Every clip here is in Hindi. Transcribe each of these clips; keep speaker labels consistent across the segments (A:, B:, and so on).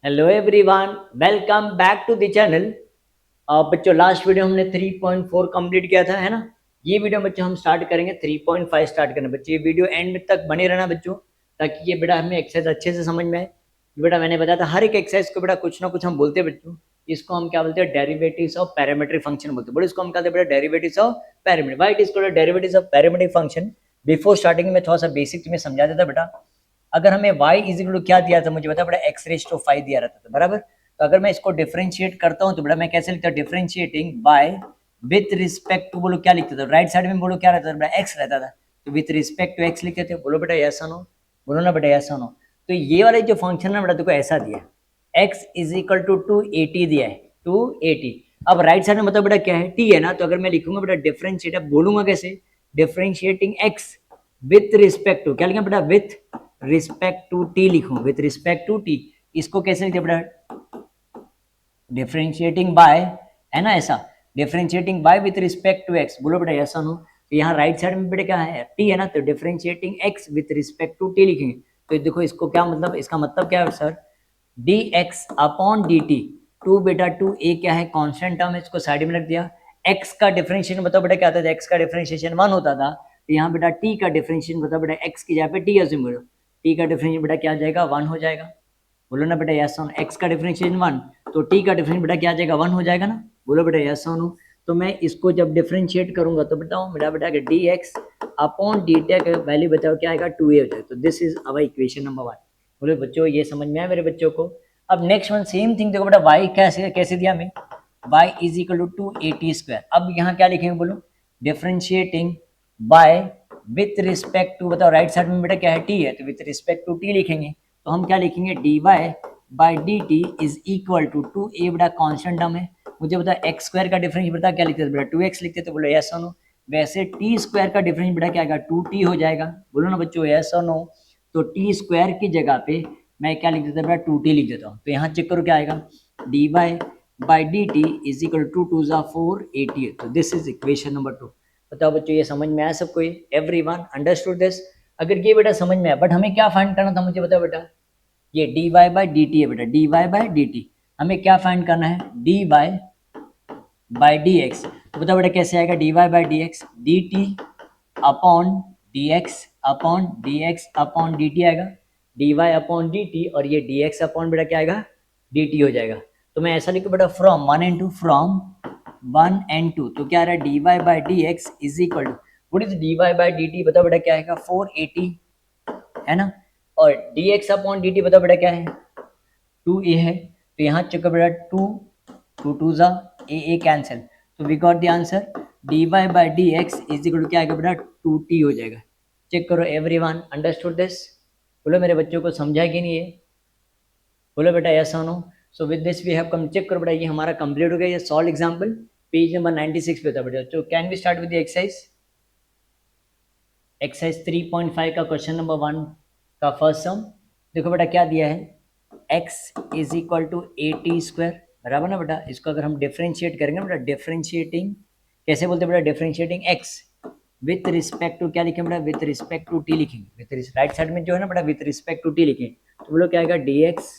A: Hello everyone, welcome back to the channel. बच्चों लास्ट वीडियो हमने 3.4 कंप्लीट किया था, है ना। ये वीडियो बच्चों हम स्टार्ट करेंगे 3.5 स्टार्ट करना। बच्चों ये वीडियो एंड तक बने रहना बच्चों, ताकि ये बेटा हमें एक्सरसाइज अच्छे से समझ में आए। बेटा मैंने बताया था हर एक एक्सरसाइज को बेटा कुछ ना कुछ हम बोलते हैं बच्चों। इसको हम क्या बोलते हैं? डेरिवेटिव्स ऑफ पैरामीट्रिक फंक्शन बोलते हैं। बोलो इसको हम क्या बोलते हैं बेटा? Derivatives of parametric. Why it is called derivatives of parametric function. Before starting में थोड़ा सा बेसिक तुम्हें समझा देता बेटा। अगर हमें y इज इक्वल टू क्या दिया था, मुझे बता बेटा, x रेज टू 5 दिया रहता था, बराबर। तो अगर मैं इसको डिफरेंशिएट करता हूँ तो बेटा मैं कैसे लिखता हूँ? Differentiating by with respect to, बोलो क्या लिखते थे? राइट साइड में बोलो क्या रहता था बेटा? x रहता था। तो विथ रिस्पेक्ट टू x लिखते थे। बोलो बेटा यस और नो। बोलो ना बेटा यस और नो। तो ये वाला जो फंक्शन है बेटा देखो ऐसा दिया है, x इज इक्वल टू 280 दिया है, 280। अब राइट साइड में मतलब बेटा क्या है? t है ना। तो अगर मैं लिखूंगा बेटा डिफरेंशिएट, बोलूंगा कैसे? Differentiating x with respect to, क्या लिखा बेटा? विथ रिस्पेक्ट टू टी लिखूं, विथ रिस्पेक्ट टू टी। इसको कैसे लिखते बेटा? डिफरेंशिएटिंग बाय, है ना ऐसा, differentiating by with respect to x. बोलो बेटा ऐसा नो। तो यहाँ राइट साइड में बेटा क्या है? टी है ना। तो differentiating x with respect to t लिखेंगे। तो देखो इसको क्या मतलब, इसका मतलब क्या है sir? D x upon D t. Two बेटा टू ए क्या है? कॉन्स्टेंट टर्म है, इसको साइड में रख दिया। एक्स का डिफरेंशिएशन बताओ बेटा क्या आता था? एक्स का डिफरेंशिएशन 1 होता था। तो यहाँ बेटा टी का डिफरेंशिएशन बताओ बेटा, एक्स की जगह पे टी अज्यूम करो। टी का डिफरेंशिएशन बेटा क्या आ जाएगा? 1 हो जाएगा। बोलो ना बेटा यस ऑन। एक्स का डिफरेंशिएशन 1, तो टी का डिफरेंशिएशन बेटा क्या आ जाएगा? 1 हो जाएगा ना। बोलो बेटा यस ऑन। तो मैं इसको जब डिफरेंशिएट करूंगा तो बताओ बेटा D x upon D T का वैल्यू बताओ क्या आएगा? 2a हो जाएगा। तो this is our equation number 1। बोलो बच्चों ये समझ में आया मेरे बच्चों को? अब नेक्स्ट वन सेम थिंग देखो बेटा, y कैसे कैसे दिया हमें? y is equal to 280 square. अब यहाँ क्या लिखेंगे बोलो? Differentiating by with respect to, बताओ राइट साइड में बेटा क्या है? t है, तो विथ रिस्पेक्ट टू t लिखेंगे। तो हम क्या लिखेंगे? dy by d t is equal to 2a बेटा कॉन्स्टेंट टर्म है। मुझे बता एक्स स्क्वायर का डिफरेंस बता क्या लिखते थे बेटा? 2x लिखते थे। बोलो यस और नो। वैसे टी स्क्वायर का डिफरेंस बेटा क्या आएगा? 2t हो जाएगा। बोलो ना बच्चों यस और नो। तो टी स्क्वायर की जगह पे मैं क्या लिख देता बेटा? 2t लिख देता हूँ। तो यहाँ चेक करो क्या आएगा? dy by d t is equal to 2 ज़ा 4 80। तो दिस इज इक्वेशन नंबर 2। बताओ बच्चों ये समझ में आया सबको? Everyone understood this? अगर ये बेटा समझ में आया, बट हमें क्या फाइंड करना था मुझे बताओ बेटा? ये dy बाई डी टी है बेटा, dy बाई डी टी। हमें क्या फाइंड करना है? dy by D X. तो बताओ बेटा कैसे आएगा? dy by D X, D T upon D x upon D x upon D T आएगा। D Y upon D T, और ये डी एक्स अपॉन बेटा क्या आएगा? डी टी हो जाएगा। तो मैं ऐसा लिखूँ बेटा, फ्रॉम 1 एंड 2, फ्रॉम 1 एंड 2। तो क्या आ रहा है? D y by D x is equal to, what is d y by d t? बताओ बेटा क्या आएगा? 480, है ना। और d x upon D t बताओ बेटा क्या है? 2a है। तो यहाँ चेक बेटा, 2 2 ज़ा a कैंसिल। तो we got the answer dy by D x is equal to क्या आएगा बेटा? 2t हो जाएगा। चेक करो एवरीवन अंडरस्टूड दिस? बोलो मेरे बच्चों को समझा कि नहीं है? बोलो बेटा यस और no. So with this we have come. Check करो बेटा ये हमारा कंप्लीट हो गया। ये सॉल्व एग्जांपल पेज नंबर 96 पे था बेटा। तो can we start with the exercise? Exercise 3.5 का क्वेश्चन नंबर 1 का फर्स्ट सम। देखो बेटा क्या दिया है? x is equal to 80 square, बराबर ना बेटा। इसको अगर हम डिफरेंशिएट करेंगे बेटा, डिफरेंशिएटिंग कैसे बोलते हैं बेटा? Differentiating x with respect to क्या लिखेंगे बेटा? विथ रिस्पेक्ट टू t लिखेंगे। विथ राइट साइड में जो है ना बेटा, विथ रिस्पेक्ट टू t लिखेंगे। तो बोलो क्या आएगा? dx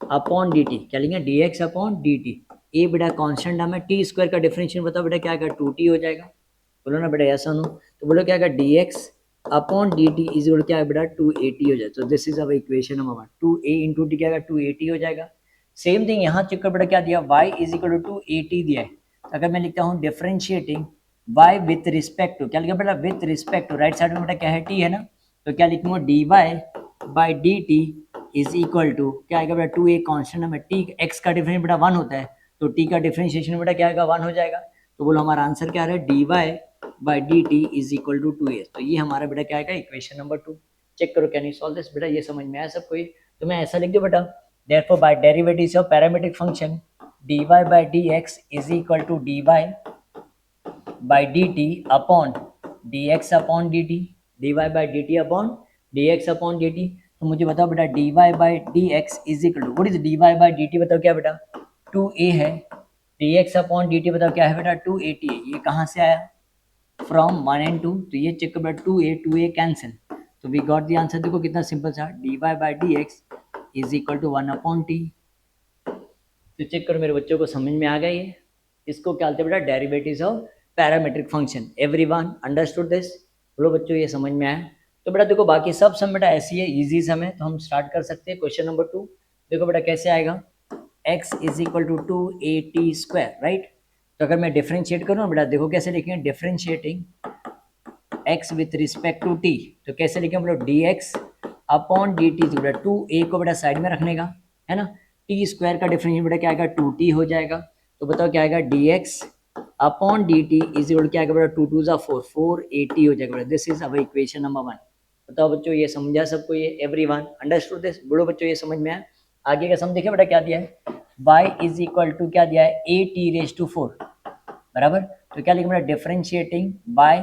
A: upon D T. क्या लिखेंगे? dx upon D T. ए बेटा कॉन्स्टेंट नाम है, टी स्क्वायर का डिफरेंशिएट बताओ बेटा क्या आएगा? 2t हो जाएगा। बोलो ना बेटा ऐसा नो। तो बोलो क्या आएगा? dx upon D t is equal क्या है बेटा? 280 हो जाए। तो this is our equation number 1। 2a into T क्या आएगा? 280 हो जाएगा। सेम थिंग यहाँ चेक कर बेटा क्या दिया? y इज इक्वल टू 280 दिया है। अगर मैं लिखता हूँ differentiating y with respect to, क्या लिखा बेटा? With respect to, right side में बेटा क्या है? t है ना। तो क्या लिखूंगा? dy by d t is equal to क्या आएगा बेटा? 2a कॉन्स्टेंट है, t x का डिफरेंस बेटा 1 होता है। तो t का डिफरेंशिएशन बेटा क्या आएगा? 1 हो जाएगा। तो बोलो हमारा आंसर क्या आ रहा है? dy by d t is equal to 2a। तो ये हमारा बेटा क्या आएगा? Equation number 2। चेक करो कैन यू सॉल्व दिस? बेटा ये समझ में आया सबको? ये तो मैं ऐसा लिख दूं बेटा, therefore by derivatives of parametric function dy by dx is equal to dy by dt upon dx upon dt, dy by dt upon dx upon dt। तो मुझे बताओ बेटा dy by dx is equal to, what is dy by dt? बताओ क्या बेटा? 2a है। dx अपॉन dt बताओ क्या है बेटा? 280 है। ये कहाँ से आया? From 1 and 2। तो ये चेक बेटा 2a कैंसिल। तो वी गॉट द आंसर। देखो कितना सिंपल था, dy by dx is equal to 1 upon t। तो चेक करो मेरे बच्चों को समझ में आ गई है। इसको क्या बोलते हैं बेटा, derivatives of parametric function. Everyone understood this? बोलो बच्चों ये समझ में आया? तो बेटा देखो बाकी सब सम बेटा ऐसी है, इजी सम है, तो हम स्टार्ट कर सकते हैं। क्वेश्चन नंबर 2 देखो बेटा कैसे आएगा, x is equal to 2at square, right. तो अगर मैं डिफ्रेंशिएट करूँ ना बेटा, देखो कैसे लिखेंगे, differentiating x with respect to t, तो कैसे लिखेंगे बोलो, dx अपॉन dt। तो बेटा 2a को बेटा साइड में रखने का है ना, t स्क्वायर का डिफरेंशिएट बेटा क्या आएगा, 2t हो जाएगा। तो बताओ क्या आएगा, dx upon dt is equal क्या आएगा बेटा, 2 2 जा 4, 4at हो जाएगा बेटा। This is our equation number 1। बताओ बच्चों ये समझा सबको, ये एवरीवन अंडरस्टूड दिस? बोलो बच्चों ये समझ में आया? आगे का सम देखिए बेटा क्या दिया है, y इज इक्वल टू क्या दिया है, at⁴ बराबर। तो क्या लिखेंगे बेटा, differentiating y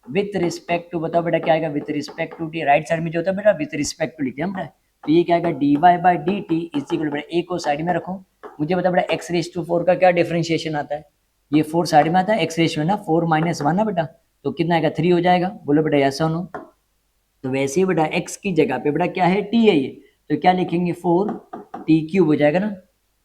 A: with respect to, बताओ बेटा क्या आएगा, with respect to t। Right side में जो होता है बेटा विथ रिस्पेक्ट टू लिखते हैं बेटा। तो ये क्या आएगा, dy/dt इज इक्वल बेटा, a को साइड में रखो। मुझे बता बेटा x⁴ का क्या डिफरेंशिएशन आता है, ये 4 साइड में आता है, x ना 4 - 1 ना बेटा, तो कितना आएगा, 3 हो जाएगा। बोलो बेटा यस और नो? तो वैसे ही बेटा x की जगह पे बेटा क्या है, t है ये, तो क्या लिखेंगे, 4t³ हो जाएगा ना।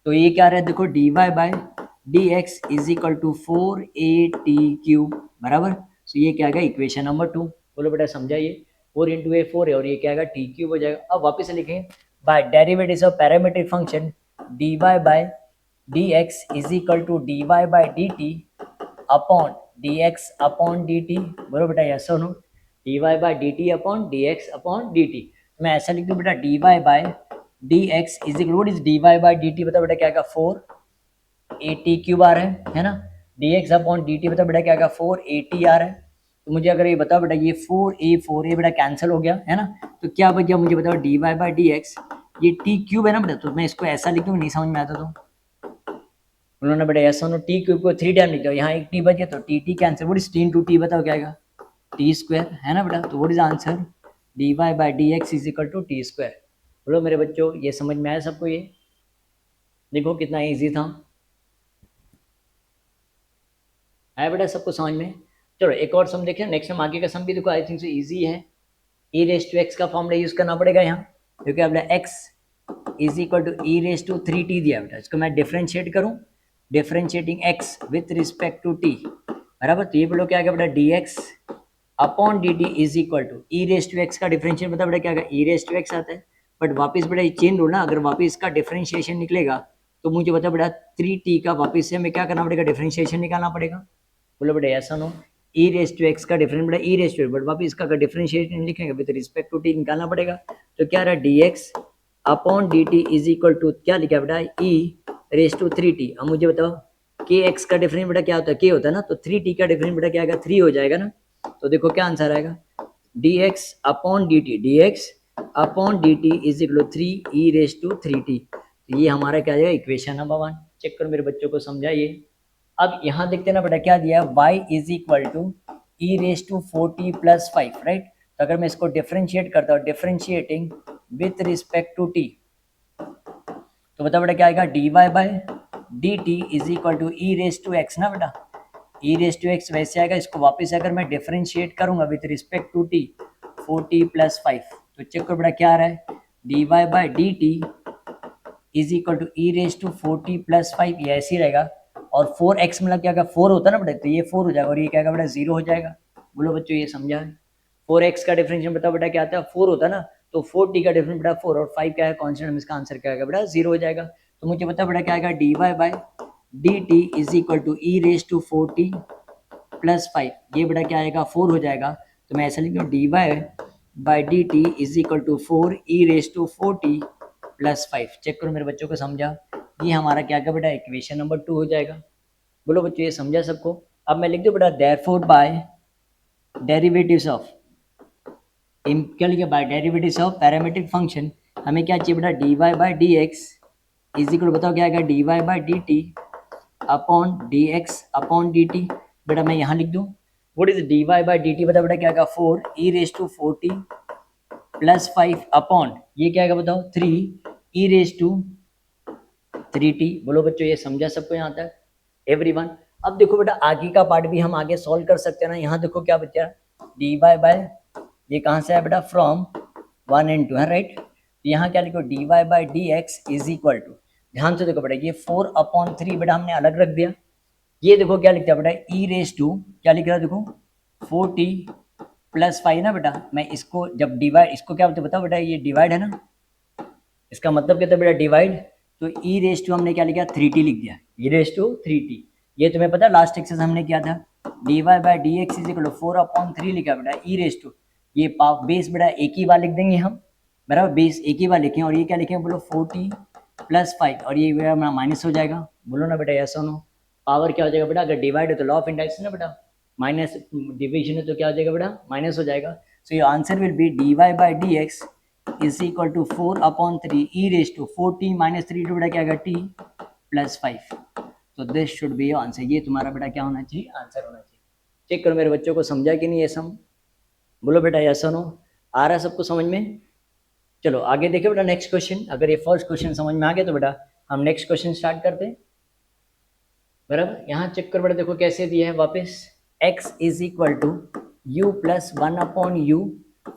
A: तो ये क्या रहा है देखो, dy/dx is equal to 4at³ बराबर। तो ये क्या आएगा, इक्वेशन नंबर 2। बोलो बेटा समझाइए, 4 × a 4 है और ये क्या आएगा, t³ हो जाएगा। अब वापस से लिखेंगे, by derivatives of parametric function dy/dx is equal to dy/dt upon dx upon dt। बोलो बेटा यस और no? dy/dt upon dx upon dt। मैं ऐसा लिख दूं बेटा, dy/dx is equal, what is dy/dt, बताओ बेटा क्या आएगा, 4at³ आ रहा है ना। dx अपॉन dt बताओ बेटा क्या आएगा, 4at आ रहा है। तो मुझे अगर ये बताओ बेटा, ये 4a बेटा कैंसिल हो गया है ना, तो क्या बच गया, मुझे बताओ dy/dx, ये t³ है ना बेटा, तो मैं इसको ऐसा लिख दूं, नहीं समझ में आता तो उन्होंने बेटा ऐसा नो, t³ को 3 टाइम लिख दो, यहाँ एक t बचे तो t cancel, what is 3 × t, बताओ क्या आएगा, t² है ना बेटा। तो what is answer, dy/dx is equal to t²। बोलो मेरे बच्चों ये समझ में आया सबको? ये देखो कितना इजी था, आया बेटा सबको समझ में? चलो एक और सम देखिए, नेक्स्ट सम आगे का सम भी देखो, आई थिंक सो इजी है। e⁻x का फॉर्मूला यूज करना पड़ेगा यहाँ, क्योंकि अब x is equal to e⁻3t दिया बेटा। इसको मैं डिफरेंशिएट करूँ, differentiating x with respect to t बराबर। तो ये बोलो क्या आएगा बेटा, dx upon dt is equal to e⁻x का डिफरेंशिएट, मतलब बेटा क्या आएगा, e⁻x आता है, बट वापस बेटा ये चेंज लो ना, अगर वापस इसका डिफरेंशिएशन निकलेगा तो मुझे बता बेटा 3t का वापस से हमें क्या करना पड़ेगा, डिफरेंशिएशन निकालना पड़ेगा। बोलो बेटा ऐसा नो, e⁻x का डिफरेंट बेटा e⁻, बट वापस इसका अगर डिफरेंशिएशन लिखेंगे विद रिस्पेक्ट टू t निकालना पड़ेगा। तो क्या रहा, dx upon dt is equal to क्या लिखा बेटा, e⁻3t। अब मुझे बताओ kx का डिफरेंट बेटा क्या होता है, k होता है ना, तो 3t का डिफरेंट बेटा क्या आएगा, 3 हो जाएगा ना। तो देखो क्या आंसर आएगा, dx upon dt is equal to 3e⁻3t। तो ये हमारा क्या जाएगा, इक्वेशन नंबर 1। चेक करो मेरे बच्चों को समझाइए। अब यहाँ देखते ना बेटा क्या दिया है, y is equal to e⁻4t + 5, right. तो अगर मैं इसको डिफरेंशिएट करता हूँ, differentiating with respect to t, तो बता बेटा क्या आएगा, dy/dt is equal to e⁻x ना बेटा, e⁻x वैसे आएगा। इसको वापस अगर मैं डिफरेंशिएट करूंगा with respect to t, 4t + 5, तो चेक करो बेटा क्या आ रहा है, dy/dt is equal to e⁻4t + 5, ये ऐसे ही रहेगा। और 4x मतलब क्या, 4 होता है ना बेटा, तो ये 4 हो जाएगा और ये क्या बेटा 0 हो जाएगा। बोलो बच्चों ये समझा है? 4x का डिफरेंशिएशन बताओ बेटा क्या आता है, 4 होता है ना, तो 4t का डिफरेंस बेटा 4 और 5 क्या है कांस्टेंट, इसका आंसर क्या आएगा बेटा 0 हो जाएगा। तो मुझे पता बेटा क्या आएगा, dy/dt is equal to e⁻4t + 5, ये बेटा क्या आएगा 4 हो जाएगा। तो मैं ऐसा लिख दूँ, dy/dt is equal to 4e⁻4t + 5। Check करो मेरे बच्चों को समझा, ये हमारा क्या आएगा बेटा, इक्वेशन नंबर 2 हो जाएगा। बोलो बच्चों ये समझा सबको? अब मैं लिख दूँ बेटा, देयरफॉर बाय डेरिवेटिव्स ऑफ, क्या लिखे, by derivatives of parametric function, हमें क्या चाहिए बेटा, dy/dx इज इक्वल, बताओ क्या आएगा, dy/dt upon dx upon dt। बेटा मैं यहाँ लिख दूँ, व्हाट इज dy/dt, बताओ बेटा क्या आएगा, 4e⁻4t + 5 अपॉन ये क्या आएगा बताओ, 3e⁻3t। बोलो बच्चों ये समझा सबको यहाँ तक, एवरीवन? अब देखो बेटा आगे का पार्ट भी हम आगे सॉल्व कर सकते हैं ना। यहाँ देखो क्या बचा, dy/, ये कहाँ से है बेटा, फ्रॉम 1 and 2 है, राइट। तो यहाँ क्या लिखो, dy/dx इज इक्वल टू, ध्यान से देखो बेटा, ये 4/3 बेटा हमने अलग रख दिया। ये देखो क्या लिखता है बेटा, ई रेस टू क्या लिख रहा है देखो 4t + 5 ना बेटा। मैं इसको जब डिवाइड, इसको क्या बोलते बताओ बेटा, ये डिवाइड है ना, इसका मतलब क्या था बेटा डिवाइड। तो ई रेस टू हमने क्या लिखा 3t लिख दिया, ई रेस टू 3t। ये तुम्हें पता है लास्ट एक्सरसाइज हमने किया था dy by D x is equal to 4/3 लिखा बेटा ई रेस टू। ये बेस बेटा एक ही बार लिख देंगे हम, बराबर बेस एक ही बार लिखें। और ये क्या लिखें बोलो 4t + 5 और ये बेटा माइनस हो जाएगा। बोलो ना बेटा ऐसा नो, पावर क्या हो जाएगा बेटा, अगर डिवाइड है तो लॉ ऑफ इंडायरेक्शन है ना बेटा, माइनस डिविजन है तो क्या हो जाएगा बेटा माइनस हो जाएगा। So your answer will be dy by D x is equal to 4/3 e raise to 4t - 3 बेटा क्या आएगा t + 5। तो this should be your answer. ये तुम्हारा बेटा क्या होना चाहिए, आंसर होना चाहिए। चेक करो मेरे बच्चों को समझा कि नहीं ये सम। बोलो बेटा यस और नो, आ रहा है सबको समझ में। चलो आगे देखिए बेटा नेक्स्ट क्वेश्चन। अगर ये फर्स्ट क्वेश्चन समझ में आ गया तो बेटा हम नेक्स्ट क्वेश्चन स्टार्ट करते हैं। बराबर यहाँ चेक कर बेटा, देखो कैसे दिया है वापस, x is equal to u + 1/u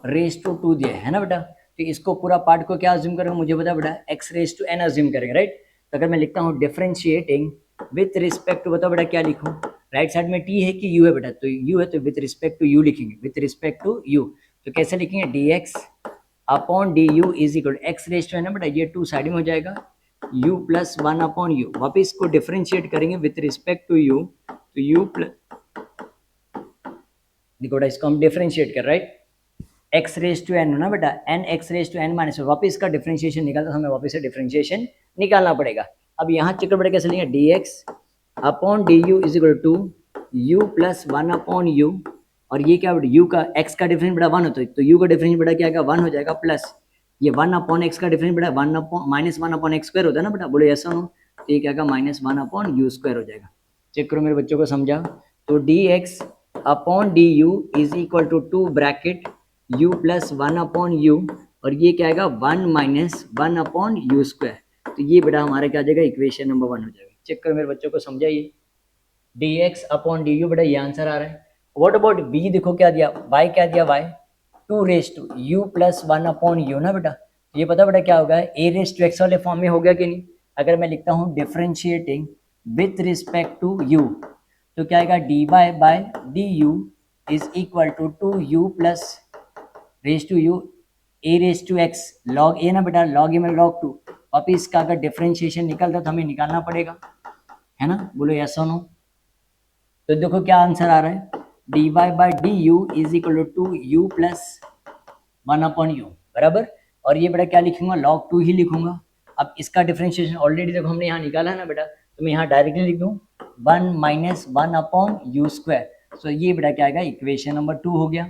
A: raise to 2 दिया है ना बेटा। तो इसको पूरा पार्ट को क्या अज्यूम करेंगे मुझे बता बेटा, x raise to n assume करेंगे राइट। तो अगर मैं लिखता हूँ डिफरेंशिएटिंग विथ रिस्पेक्ट टू, बताओ बेटा क्या लिखूँ, राइट साइड में t है कि u है बेटा, तो u है तो विथ रिस्पेक्ट टू u लिखेंगे, विथ रिस्पेक्ट टू u। तो कैसे लिखेंगे dx upon du is equal x raise to है ना बेटा, ये 2 साइड में हो जाएगा u + 1/u। वापिस इसको डिफरेंशिएट करेंगे विथ रिस्पेक्ट टू u, तो u प्लस, देखो बेटा इसको हम डिफरेंशिएट कर right, x raise to n ना बेटा, n x raise to n minus, वापिस इसका डिफरेंशिएशन निकालना, हमें वापिस से डिफरेंशिएशन निकालना पड़ेगा। अब यहाँ चेक बेटा कैसे लेंगे, dx upon du is equal to u + 1/u। और ये क्या बेटा u का x का डिफरेंस बेटा 1 होता है, तो u का डिफरेंस बेटा क्या आएगा 1 हो जाएगा, प्लस ये 1/x का डिफरेंस बेटा -1/x² होता है ना बेटा। बोलो ऐसा हो, तो ये क्या आएगा -1/u² हो जाएगा। चेक करो मेरे बच्चों को समझा। तो dx upon du is equal to 2 bracket u + 1/u और ये क्या आएगा 1 - 1/u²। तो ये बेटा हमारा क्या आ जाएगा, इक्वेशन नंबर 1 हो जाएगा। चेक करो मेरे बच्चों को समझा, ये dx अपॉन du बेटा ये आंसर आ रहा है। व्हाट अबाउट b, देखो क्या दिया, y क्या दिया, y 2 race to u + 1/u ना बेटा। ये पता बेटा क्या होगा, a रेस टू x वाले फॉर्म में हो गया कि नहीं। अगर मैं लिखता हूँ differentiating with respect to u, तो क्या आएगा dy by du is equal to 2u + raise to u a raise to x log a ना बेटा, log a में log 2। वापिस इसका अगर डिफरेंशिएशन निकलता तो हमें निकालना पड़ेगा, है ना। बोलो यस और नो। तो देखो क्या आंसर आ रहा है, dy by du is equal to 2u + 1/u बराबर। और ये बेटा क्या लिखूंगा, log 2 ही लिखूंगा। अब इसका डिफरेंशिएशन ऑलरेडी देखो हमने यहाँ निकाला है ना बेटा, तो मैं यहाँ डायरेक्टली लिख दूँ 1 - 1/u²। सो ये बेटा क्या आएगा, इक्वेशन नंबर 2 हो गया।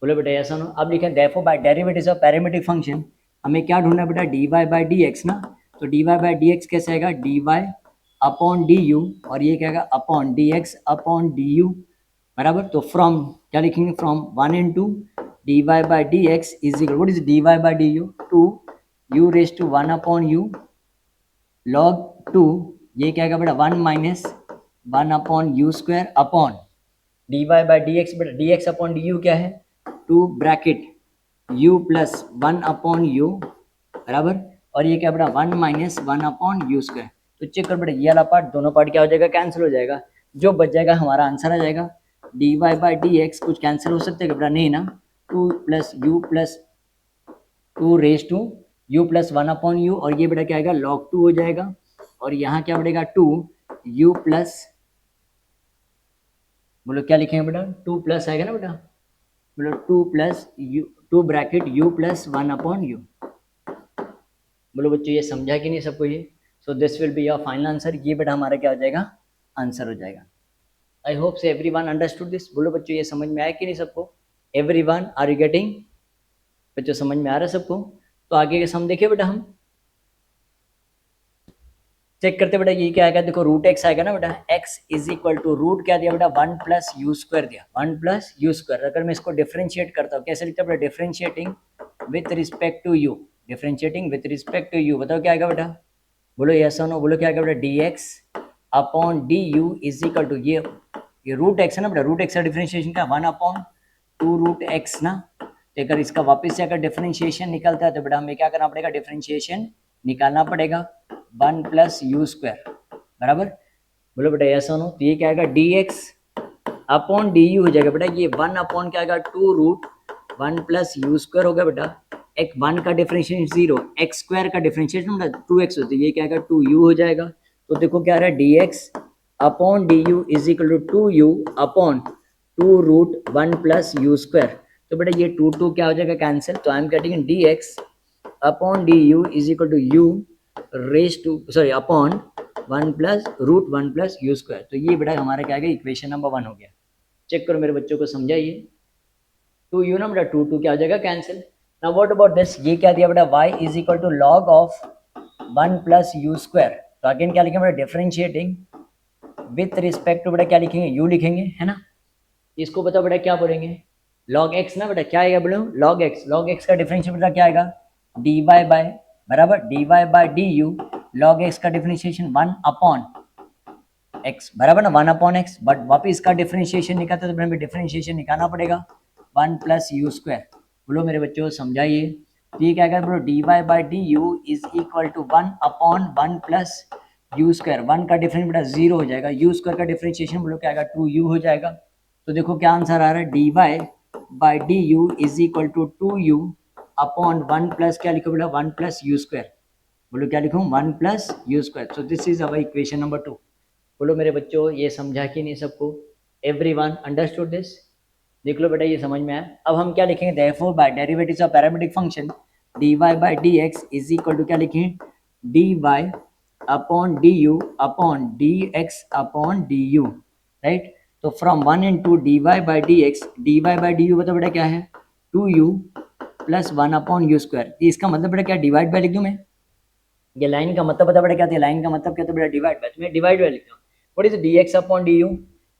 A: बोलो बेटा ऐसा ना। अब लिखें therefore by derivatives of parametric function, हमें क्या ढूंढना बेटा dy बाय dx ना। तो dy बाय dx कैसे आएगा, dy अपॉन du और ये क्या आएगा अपॉन dx अपॉन du बराबर। तो फ्रॉम क्या लिखेंगे, from 1 and 2 dy by dx is equal, what is dy by du 2u raise to 1/u log 2, ये क्या आएगा बेटा 1 - 1/u² upon dy by dx बेटा, dx अपॉन du क्या है 2 ब्रैकेट u + 1/u बराबर। और ये क्या बेटा 1 - 1/u²। तो चेक कर बेटा ये वाला पार्ट, दोनों पार्ट क्या हो जाएगा, कैंसिल हो जाएगा। जो बच जाएगा हमारा आंसर आ जाएगा। dy बाय dx कुछ कैंसिल हो सकते हैं बेटा, नहीं ना। 2 + u + 2 race to u + 1/u और ये बेटा क्या आएगा log 2 हो जाएगा। और यहाँ क्या बढ़ेगा 2u + बोलो क्या लिखेंगे बेटा, 2 + आएगा ना बेटा, बोलो 2 + u 2 ब्रैकेट u + 1/u। बोलो बच्चों ये समझा कि नहीं सबको ये। सो this will be your final answer. ये बेटा हमारा क्या हो जाएगा, आंसर हो जाएगा। आई होप से एवरीवन अंडरस्टूड दिस। बोलो बच्चों ये समझ में आया कि नहीं सबको, एवरीवन आर यू गेटिंग, बच्चों समझ में आ रहा है सबको। तो आगे के सम देखिए बेटा, हम चेक करते बेटा ये क्या आएगा, देखो √x आएगा ना बेटा, x is equal to root क्या दिया बेटा 1 + u² दिया, 1 + u²। अगर मैं इसको डिफरेंशिएट करता हूँ कैसे लिखता हूँ बेटा, differentiating with respect to u, differentiating with respect to u, बताओ क्या आएगा बेटा, बोलो यस और नो। बोलो क्या आएगा बेटा, dx upon du is equal to ये √x है ना बेटा, √x का डिफरेंशिएशन का 1/2√x ना। तो अगर इसका वापस से अगर डिफरेंशिएशन निकलता है तो बेटा हमें क्या करना पड़ेगा, डिफरेंशिएशन निकालना पड़ेगा। 1 प्लस यू स्क्वायर बराबर, बोलो बेटा यस और नो। तो ये क्या आएगा D x upon d you हो जाएगा बेटा, ये 1 अपॉन क्या आएगा 2 रूट 1 प्लस यू स्क्वायर हो गया बेटा, एक 1 का डिफरेंशिएशन 0, एक्स स्क्वायर का डिफरेंशिएशन बेटा 2x होता है, ये क्या आएगा 2u हो जाएगा। तो देखो क्या आ रहा है d x upon d u is equal to 2u upon 2 root 1 plus u square. तो बेटा ये 2 क्या हो जाएगा कैंसिल, तो I am getting d x upon d u is equal to u raise to sorry upon 1 plus root 1 plus u square. तो ये बेटा हमारा क्या आएगा इक्वेशन नंबर 1 हो गया। चेक करो मेरे बच्चों को समझाइए, 2u ना बेटा 2 क्या हो जाएगा cancel. Now what about this, ये क्या दिया बेटा y is equal to log of 1 plus u square. तो अगेन क्या लिखेंगे बेटा डिफरेंशिएटिंग विथ रिस्पेक्ट टू बेटा क्या लिखेंगे u लिखेंगे है ना। इसको बताओ बेटा क्या बोलेंगे log x ना बेटा, क्या आएगा बोलो log x का डिफरेंशिएट बेटा क्या आएगा dy बाय बराबर dy by du log x का डिफरेंशिएशन 1 अपॉन x बराबर ना 1 अपॉन एक्स, बट वापिस इसका डिफरेंशिएशन निकालते तो हमें डिफरेंशिएशन निकालना पड़ेगा 1 प्लस यू स्क्वायर। बोलो मेरे बच्चों समझाइए, तो ये क्या आएगा बोलो d y by d u is equal to 1 upon 1 plus u square, 1 का डिफरेंस बेटा 0 हो जाएगा, यू स्क्वायर का डिफरेंशिएशन बोलो क्या आएगा 2u हो जाएगा। तो देखो क्या आंसर आ रहा है d y by d u is equal to 2u upon 1 plus क्या लिखो बेटा 1 प्लस यू स्क्वायर, बोलो क्या लिखूँ 1 plus u square. So this is our equation number 2। बोलो मेरे बच्चों ये समझा कि नहीं सबको, एवरीवन अंडरस्टूड दिस, देख लो बेटा ये समझ में आया। अब हम क्या लिखेंगे therefore by derivatives of parametric function dy by dx is equal to क्या लिखें dy upon du upon dx upon du, right. तो from 1 and 2 dy by du बताओ बेटा क्या है 2u plus 1 upon you square. इसका मतलब बेटा क्या डिवाइड बाय लिख दूं मैं, ये लाइन का मतलब बता बेटा क्या था, लाइन का मतलब क्या था बेटा डिवाइड बाय, तो मैं डिवाइड बाय लिखता हूँ। What is dx upon du,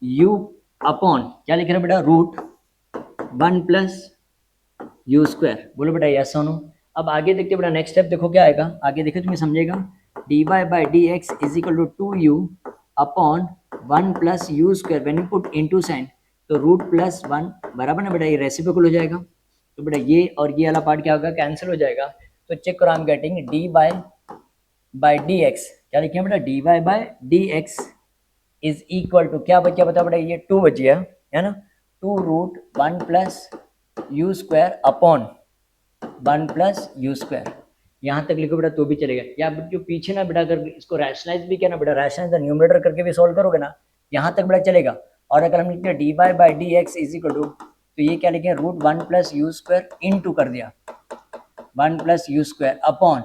A: u upon क्या लिख रहा है बेटा रूट 1 प्लस यू स्क्वायर, बोलो बेटा यस और नो। अब आगे देखते बेटा नेक्स्ट स्टेप देखो क्या आएगा, आगे देखो तुम्हें समझेगा dy by dx is equal to 2u upon 1 plus u square, when you put into sine तो रूट प्लस 1 बराबर ना बेटा ये रेसिप्रोकल हो जाएगा, तो बेटा ये और ये वाला पार्ट क्या होगा कैंसिल हो जाएगा। तो चेक करो I am getting dy by dx, क्या लिखे बेटा dy by dx is equal to क्या बचा बता बेटा ये 2 बच गया है ना, 2 root 1 plus u square upon 1 plus u square. यहाँ तक लिखो बेटा तो भी चलेगा, या जो पीछे ना बेटा अगर इसको रैशनलाइज भी किया ना बेटा, रैशनलाइज न्यूमरेटर करके भी सॉल्व करोगे ना यहाँ तक बेटा चलेगा। और अगर हम लिखते हैं d y by D x is equal to, तो ये क्या लिखे root 1 plus u square into कर दिया 1 प्लस यू स्क्वायर अपॉन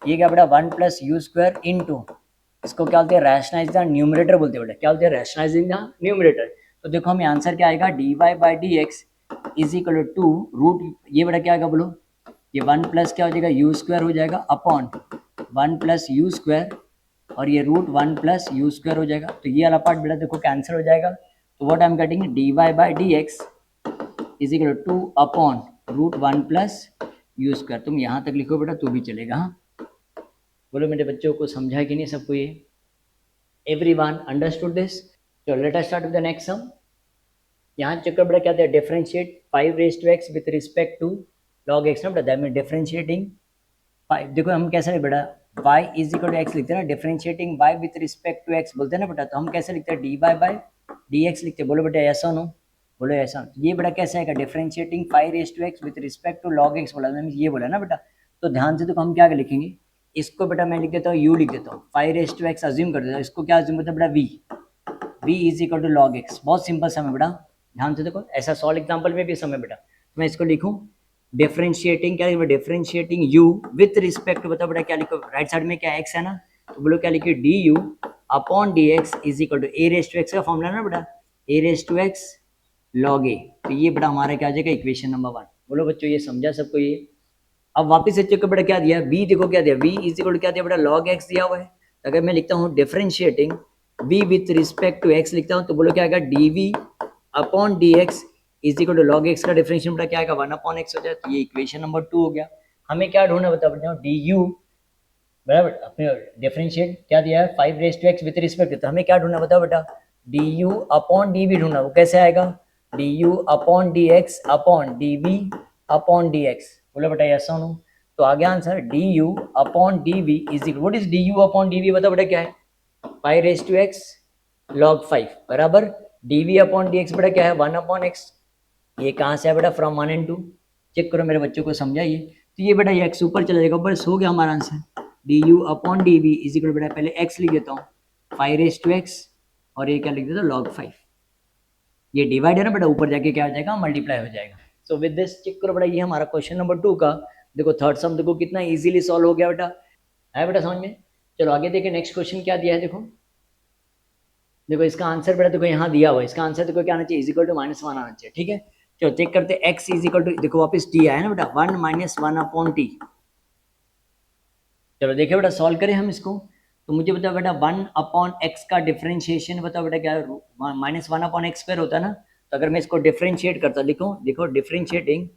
A: ये क्या बेटा 1 प्लस यू स्क्वायर इंटू, इसको क्या बोलते हैं रैशनलाइज द न्यूमरेटर बोलते हैं बेटा, क्या बोलते हैं रैशनलाइजिंग द न्यूमरेटर। तो देखो हमें आंसर क्या आएगा D y by D x is equal to root ये बेटा क्या आएगा बोलो, ये 1 प्लस क्या हो जाएगा यू स्क्वायर हो जाएगा अपॉन 1 प्लस यू स्क्वायर और ये रूट 1 प्लस यू स्क्वायर हो जाएगा। तो ये वाला पार्ट बेटा देखो कैंसिल हो जाएगा। तो what I am getting d y by D x is equal to upon root 1 plus u square. तुम यहाँ तक लिखो बेटा तो भी चलेगा। हाँ बोलो मेरे बच्चों को समझा कि नहीं सबको ये, एवरीवन अंडरस्टूड दिस। तो let us start with the next sum. यहाँ चेक करो बेटा क्या है differentiate 5 raise to x with respect to log x ना बेटा, दैट मीन डिफरेंशिएटिंग 5। देखो हम कैसे है बेटा y is equal to x लिखते हैं ना, differentiating y with respect to x बोलते हैं ना बेटा, तो हम कैसे लिखते हैं d y by D x लिखते हैं। बोलो बेटा ऐसा नो, बोलो ऐसा। ये बेटा कैसे आएगा differentiating 5 raise to x with respect to log x बोला, ये बोला ना बेटा। तो ध्यान से देखो हम क्या लिखेंगे, इसको बेटा मैं लिख देता हूँ u लिख देता हूँ, 5 रेज टू एक्स अज्यूम कर देता हूँ, इसको क्या अज्यूम करता है बेटा v is equal to log x. बहुत सिंपल सम है बेटा, ध्यान से देखो ऐसा सॉल्व एग्जाम्पल में भी समय बेटा। तो मैं इसको लिखूँ डिफरेंशिएटिंग क्या लिखो डिफरेंशिएटिंग u विथ रिस्पेक्ट बताओ बेटा क्या लिखो, राइट साइड में क्या x है ना, तो बोलो क्या लिखिए d u upon D x is equal to a raise to x का फॉर्मूला ना बेटा, a raise to x log a. तो ये बेटा हमारा क्या आ जाएगा इक्वेशन नंबर 1। बोलो बच्चों ये समझा सबको ये। अब वापस से चेक करो बेटा क्या दिया v, देखो क्या दिया v इज इक्वल टू क्या दिया बेटा लॉग x दिया हुआ है। तो अगर मैं लिखता हूँ differentiating v with respect to x लिखता हूँ, तो बोलो क्या आएगा dv upon dx is equal to log x का डिफरेंशिएशन बेटा क्या आएगा 1 अपॉन x हो जाए। तो ये इक्वेशन नंबर 2 हो गया। हमें क्या ढूंढना बता बेटा du बराबर अपने डिफरेंशिएट क्या दिया है 5 raise to x with respect, तो हमें क्या ढूंढना बताओ बेटा du अपॉन dv ढूंढना। वो कैसे आएगा du upon dx upon dv upon dx, बोलो बेटा यस और नो। तो आ गया answer d u upon d v is equal, what is d u upon d v बताओ बेटा क्या है, pi raise to x log 5 बराबर d v upon D x बेटा क्या है 1 अपॉन एक्स। ये कहाँ से है बेटा, फ्रॉम 1 and 2। चेक करो मेरे बच्चों को समझाइए। तो ये बेटा ये एक्स ऊपर चला जाएगा, बस हो गया हमारा answer d u upon d v is equal, बेटा पहले एक्स लिख देता हूँ 5 रेज टू एक्स और ये क्या लिख देता हूँ लॉग 5। ये डिवाइड है ना बेटा, ऊपर जाके क्या हो जाएगा मल्टीप्लाई हो जाएगा। सो विद दिस चेक करो बेटा, ये हमारा क्वेश्चन नंबर 2 का देखो थर्ड सम देखो कितना इजीली सॉल्व हो गया बेटा, है बेटा समझ में। चलो आगे देखिए नेक्स्ट क्वेश्चन क्या दिया है, देखो देखो इसका आंसर बेटा देखो यहाँ दिया हुआ है, इसका आंसर देखो क्या आना चाहिए, इज इक्वल टू -1 आना चाहिए, ठीक है। चलो चेक करते हैं, x इज इक्वल टू देखो वापस t आया ना बेटा 1 - 1 अपॉन टी। चलो देखिए बेटा सॉल्व करें हम इसको, तो मुझे बताओ बेटा 1 अपॉन एक्स का डिफरेंशिएशन बताओ बेटा क्या है, -1 अपॉन एक्स स्क्वायर होता है ना। तो अगर मैं इसको डिफरेंशिएट करता लिखो, देखो differentiating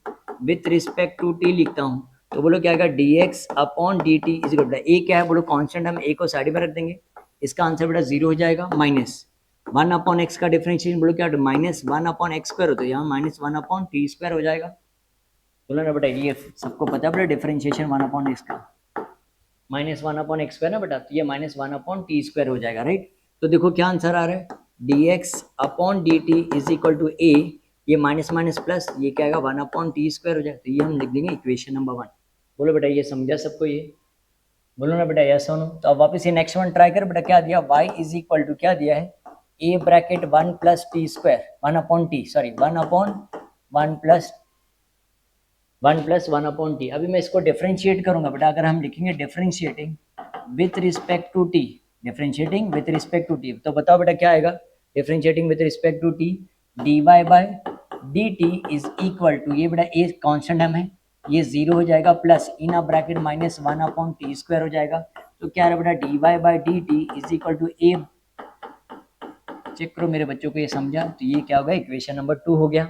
A: with respect to t लिखता हूँ, तो बोलो क्या आएगा dx upon dt is equal to a क्या है बोलो कांस्टेंट, हम a को साइड में रख देंगे, इसका आंसर बेटा 0 हो जाएगा। -1 अपॉन एक्स का डिफरेंशिएशन बोलो क्या -1 अपॉन एक्स स्क्वायर होता है, यहाँ -1 अपॉन टी स्क्वायर हो जाएगा। बोलो ना बेटा ये सबको पता है बेटा डिफरेंशिएशन 1 अपॉन एक्स का -1 अपॉन एक्स स्क्वायर ना बेटा, तो ये -1 अपॉन टी स्क्वायर हो जाएगा राइट। तो देखो क्या आंसर आ रहा है dx upon dt is equal to a, ये माइनस माइनस प्लस ये क्या आएगा 1 अपॉन टी स्क्वायर हो जाएगा, तो ये हम लिख देंगे इक्वेशन नंबर 1। बोलो बेटा ये समझा सबको, ये बोलो ना बेटा यस और नो। तो अब वापस ये नेक्स्ट वन ट्राई कर बेटा, क्या दिया y इज इक्वल टू क्या दिया है a bracket 1 plus t square 1 upon t, sorry 1 upon 1 plus 1 upon t. अभी मैं इसको डिफरेंशिएट करूंगा बेटा, अगर हम लिखेंगे differentiating with respect to t, differentiating with respect to t, तो बताओ बेटा क्या आएगा differentiating with respect to t, d y by d t is equal to, ये बेटा ए कॉन्स्टेंट हम है ये 0 हो जाएगा plus in a bracket -1 upon T square हो जाएगा। तो क्या है बेटा d y by d t is equal to a, check करो मेरे बच्चों को ये समझा, तो ये क्या होगा इक्वेशन नंबर 2 हो गया।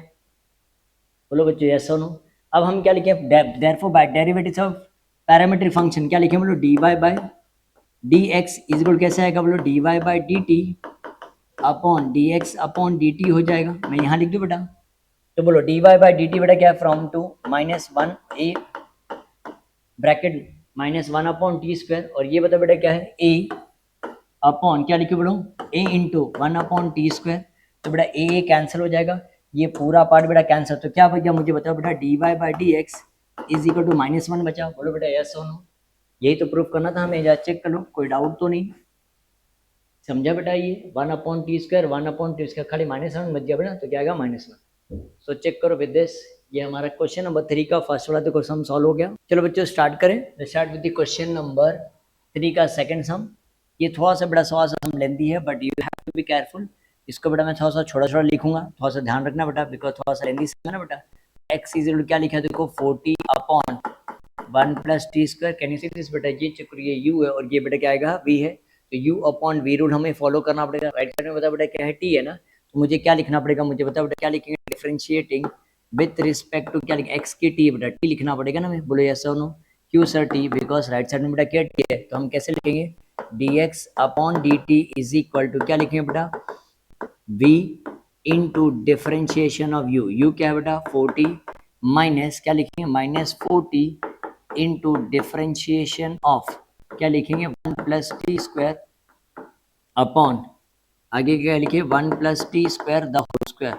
A: बोलो बच्चों यस और नो। अब हम क्या लिखे therefore by derivatives of parametric function क्या लिखे बोलो d y by D x is equal कैसे आएगा बोलो d y by d T upon D x upon D t हो जाएगा। मैं यहाँ लिख दूँ बेटा, तो बोलो d y by d t बेटा क्या है from to -1 a bracket -1 upon T square, और ये बता बेटा क्या है ए अपॉन क्या लिखे बोलो ए इंटू 1 अपॉन टी स्क्वायर। तो बेटा ए कैंसिल हो जाएगा, ये पूरा पार्ट बेटा कैंसिल, तो क्या बच गया मुझे बताओ बेटा d y by D x is equal to -1 बचा। बोलो बेटा यस और नो, यही तो प्रूफ करना था हमें, चेक कर लो कोई डाउट तो नहीं, समझा बेटा। ये 1 upon T square 1 upon T square खाली -1 बच गया बेटा, तो क्या आएगा -1। सो चेक करो विद दिस, ये हमारा क्वेश्चन नंबर 3 का फर्स्ट वाला तो क्वेश्चन सॉल्व हो गया। चलो बच्चों स्टार्ट करें, start with the question number 3 का सेकंड सम। ये थोड़ा सा बड़ा सवाल सम लेंदी है but you have to be careful, इसको बेटा मैं थोड़ा सा छोटा छोटा लिखूंगा, थोड़ा सा ध्यान रखना बेटा बिकॉज थोड़ा सा लेंदी है ना बेटा। एक्स इज क्या लिखा है देखो 40 upon 1 plus t square, can you see this बेटा, ये चेक करो ये यू है और ये बेटा क्या आएगा वी है, तो यू अपॉन वी रूल हमें फॉलो करना पड़ेगा। राइट साइड में बता बेटा क्या है टी है ना, तो मुझे क्या लिखना पड़ेगा मुझे बता बेटा क्या लिखेंगे डिफरेंशिएटिंग विथ रिस्पेक्ट टू क्या लिखेंगे एक्स की टी बेटा टी लिखना पड़ेगा ना, मैं बोलो यस और नो। क्यों sir T, because right side में बेटा क्या टी है, तो हम कैसे लिखेंगे dx upon dt is equal to क्या लिखेंगे बेटा v into differentiation of u, u क्या है बेटा 40 माइनस क्या लिखेंगे -40 इंटू डिफरेंशिएशन ऑफ क्या लिखेंगे 1 प्लस टी स्क्वायर अपॉन आगे क्या लिखे 1 plus t square the whole square.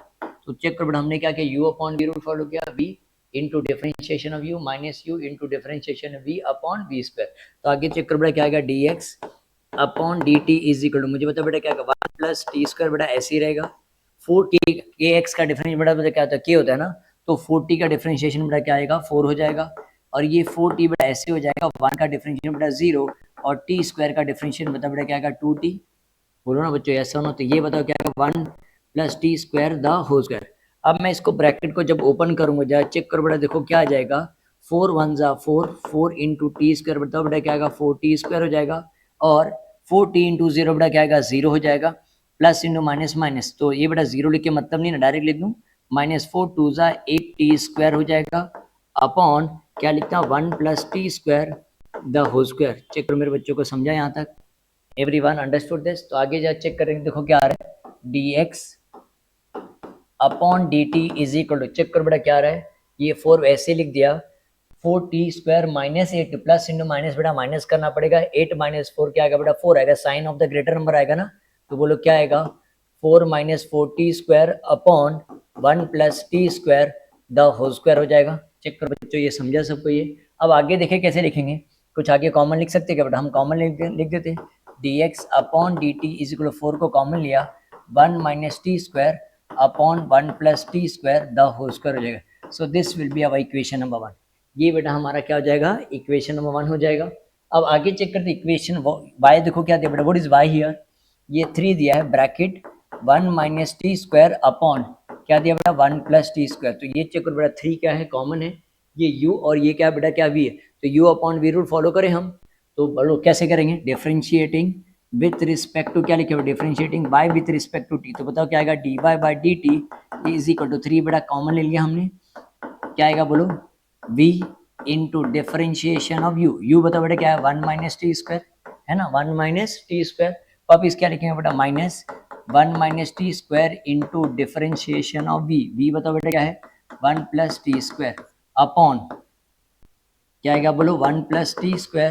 A: तो चेक करो हमने क्या किया u upon v rule follow किया, v into differentiation of u minus u into differentiation of v upon v square. तो आगे चेक करो बेटा क्या आएगा dx upon dt is equal to मुझे बता बेटा क्या 1 प्लस टी स्क्वायर बेटा ऐसे ही रहेगा 4 के एक्स का डिफरेंस बेटा क्या होता है के होता है ना, तो 40 का डिफरेंशिएशन बेटा क्या आएगा 4 हो जाएगा, और ये 4t बेटा ऐसे हो जाएगा 1 का डिफरेंशिएशन बेटा 0 और टी स्क्वायर का डिफरेंशिएशन बता बेटा क्या आएगा 2t। बोलो ना बच्चों ऐसा हो, तो ये बताओ क्या आएगा 1 plus t square the whole square. अब मैं इसको ब्रैकेट को जब ओपन करूंगा जरा चेक करो बेटा देखो क्या आ जाएगा 4 1 जा 4 4 इंटू टी स्क्वायर बताओ बेटा क्या आएगा 4t स्क्वायर हो जाएगा, और 4t इंटू 0 बेटा क्या आएगा 0 हो जाएगा, प्लस इंटू माइनस माइनस, तो ये बेटा 0 लिख के मतलब नहीं ना डायरेक्ट लिख दूँ -4 2 जा 8t स्क्वायर हो जाएगा अपॉन क्या लिखता हूँ 1 plus t square the whole square. Check करो मेरे बच्चों को समझा यहाँ तक, एवरीवन अंडरस्टूड दिस। तो आगे जा चेक करेंगे देखो क्या आ रहा है dx upon dt is equal to check करो बेटा क्या आ रहा है, ये 4 ऐसे लिख दिया 4t² minus 8 plus into minus बेटा माइनस करना पड़ेगा, 8 माइनस 4 क्या आएगा बेटा 4 आएगा, sign of the greater number आएगा ना, तो बोलो क्या आएगा 4 minus 4t² upon 1 plus t² the whole square हो जाएगा। चेक करो बच्चों, ये समझा सबको ये। अब आगे देखें कैसे लिखेंगे, कुछ आगे कॉमन लिख सकते क्या बेटा, हम कॉमन लिख देते dx upon dt is equal 4 को कॉमन लिया 1 minus t² upon 1 plus t² the whole square हो जाएगा। So this will be our equation number 1। ये बेटा हमारा क्या हो जाएगा, इक्वेशन नंबर 1 हो जाएगा। अब आगे चेक करते इक्वेशन y, देखो क्या दिया बेटा, व्हाट इज y हियर, ये 3 दिया है ब्रैकेट 1 माइनस t² अपॉन क्या दिया बेटा 1 प्लस t²। तो ये चेक करो बेटा 3 क्या है, कॉमन है, ये u और ये क्या बेटा क्या v है, तो u upon v rule follow करें हम, तो बोलो कैसे करेंगे, डिफरेंशिएटिंग विथ रिस्पेक्ट टू क्या लिखे हुए, differentiating by with respect to t, तो बताओ क्या आएगा dy by dt is equal to 3 बेटा कॉमन ले लिया हमने, क्या आएगा बोलो v into differentiation of u बताओ बेटा क्या है 1 माइनस t² है ना, 1 माइनस t², वापिस क्या लिखेंगे बेटा minus 1 minus t² into differentiation of v बताओ बेटा क्या है 1 प्लस t² अपॉन क्या आएगा बोलो 1 plus t²